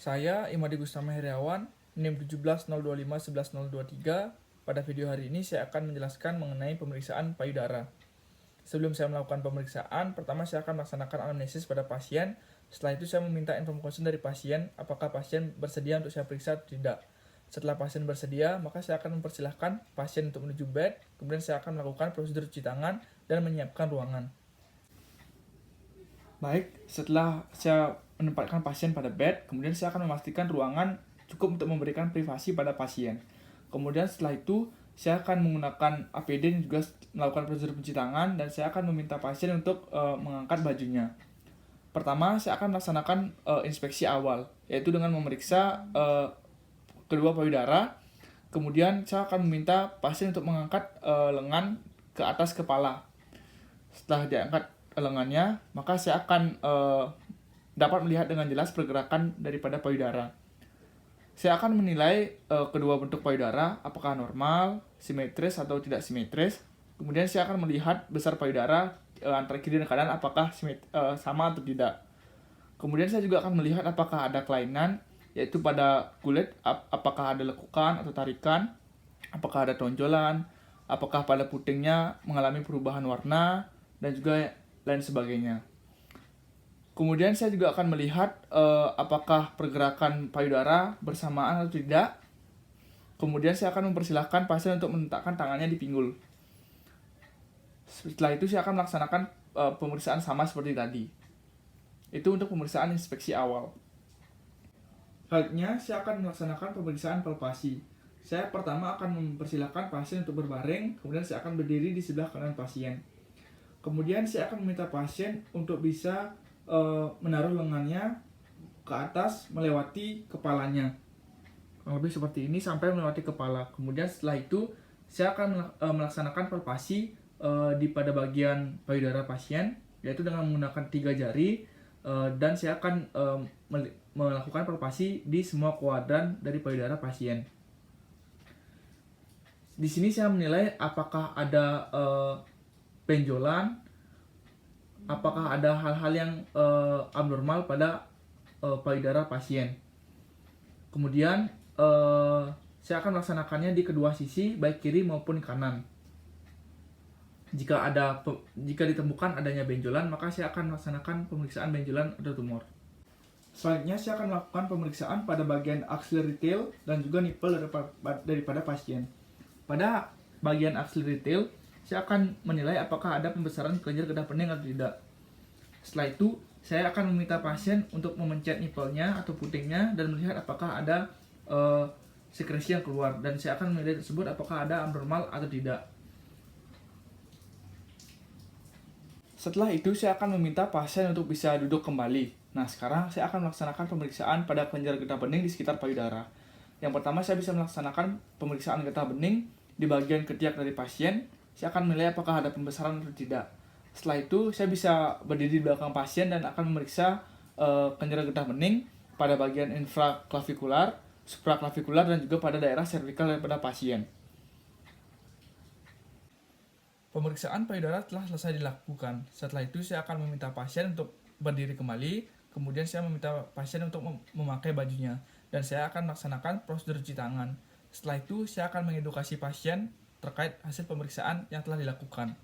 Saya Imadi Gustama Heriawan, NIM 1702511023. Pada video hari ini saya akan menjelaskan mengenai pemeriksaan payudara. Sebelum saya melakukan pemeriksaan, pertama saya akan melaksanakan anamnesis pada pasien. Setelah itu saya meminta info konsen dari pasien, apakah pasien bersedia untuk saya periksa atau tidak. Setelah pasien bersedia, maka saya akan mempersilahkan pasien untuk menuju bed, kemudian saya akan melakukan prosedur cuci tangan dan menyiapkan ruangan. Baik, setelah saya menempatkan pasien pada bed, kemudian saya akan memastikan ruangan cukup untuk memberikan privasi pada pasien. Kemudian setelah itu, saya akan menggunakan APD dan juga melakukan prosedur pencuci tangan, dan saya akan meminta pasien untuk mengangkat bajunya. Pertama, saya akan melaksanakan inspeksi awal, yaitu dengan memeriksa kedua payudara. Kemudian saya akan meminta pasien untuk mengangkat lengan ke atas kepala. Setelah diangkat lengannya, maka saya akan dapat melihat dengan jelas pergerakan daripada payudara. Saya akan menilai kedua bentuk payudara, apakah normal, simetris atau tidak simetris. Kemudian saya akan melihat besar payudara antara kiri dan kanan, apakah sama atau tidak. Kemudian saya juga akan melihat apakah ada kelainan, yaitu pada kulit, apakah ada lekukan atau tarikan, apakah ada tonjolan, apakah pada putingnya mengalami perubahan warna, dan juga lain sebagainya. Kemudian saya juga akan melihat apakah pergerakan payudara bersamaan atau tidak. Kemudian saya akan mempersilahkan pasien untuk meletakkan tangannya di pinggul. Setelah itu saya akan melaksanakan pemeriksaan sama seperti tadi. Itu untuk pemeriksaan inspeksi awal. Selanjutnya saya akan melaksanakan pemeriksaan palpasi. Saya pertama akan mempersilahkan pasien untuk berbaring, kemudian saya akan berdiri di sebelah kanan pasien. Kemudian saya akan meminta pasien untuk bisa menaruh lengannya ke atas melewati kepalanya, kurang lebih seperti ini sampai melewati kepala. Kemudian setelah itu saya akan melaksanakan palpasi pada bagian payudara pasien, yaitu dengan menggunakan 3 jari, dan saya akan melakukan palpasi di semua kuadran dari payudara pasien. Di sini saya menilai apakah ada benjolan, apakah ada hal-hal yang abnormal pada payudara pasien. Kemudian saya akan melaksanakannya di kedua sisi, baik kiri maupun kanan. Jika ditemukan adanya benjolan, maka saya akan melaksanakan pemeriksaan benjolan atau tumor. Selanjutnya saya akan melakukan pemeriksaan pada bagian axillary tail dan juga nipple daripada pasien. Pada bagian axillary tail, saya akan menilai apakah ada pembesaran kelenjar getah bening atau tidak. Setelah itu, saya akan meminta pasien untuk memencet nipple-nya atau putingnya dan melihat apakah ada sekresi yang keluar, dan saya akan menilai tersebut apakah ada abnormal atau tidak. Setelah itu, saya akan meminta pasien untuk bisa duduk kembali. Nah, sekarang saya akan melaksanakan pemeriksaan pada kelenjar getah bening di sekitar payudara. Yang pertama, saya bisa melaksanakan pemeriksaan getah bening di bagian ketiak dari pasien. Saya akan menilai apakah ada pembesaran atau tidak. Setelah itu, saya bisa berdiri di belakang pasien dan akan memeriksa kelenjar getah bening pada bagian infraklavikular, supraklavikular, dan juga pada daerah servikal daripada pasien. Pemeriksaan payudara telah selesai dilakukan. Setelah itu, saya akan meminta pasien untuk berdiri kembali. Kemudian saya meminta pasien untuk memakai bajunya, dan saya akan melaksanakan prosedur cuci tangan. Setelah itu, saya akan mengedukasi pasien terkait hasil pemeriksaan yang telah dilakukan.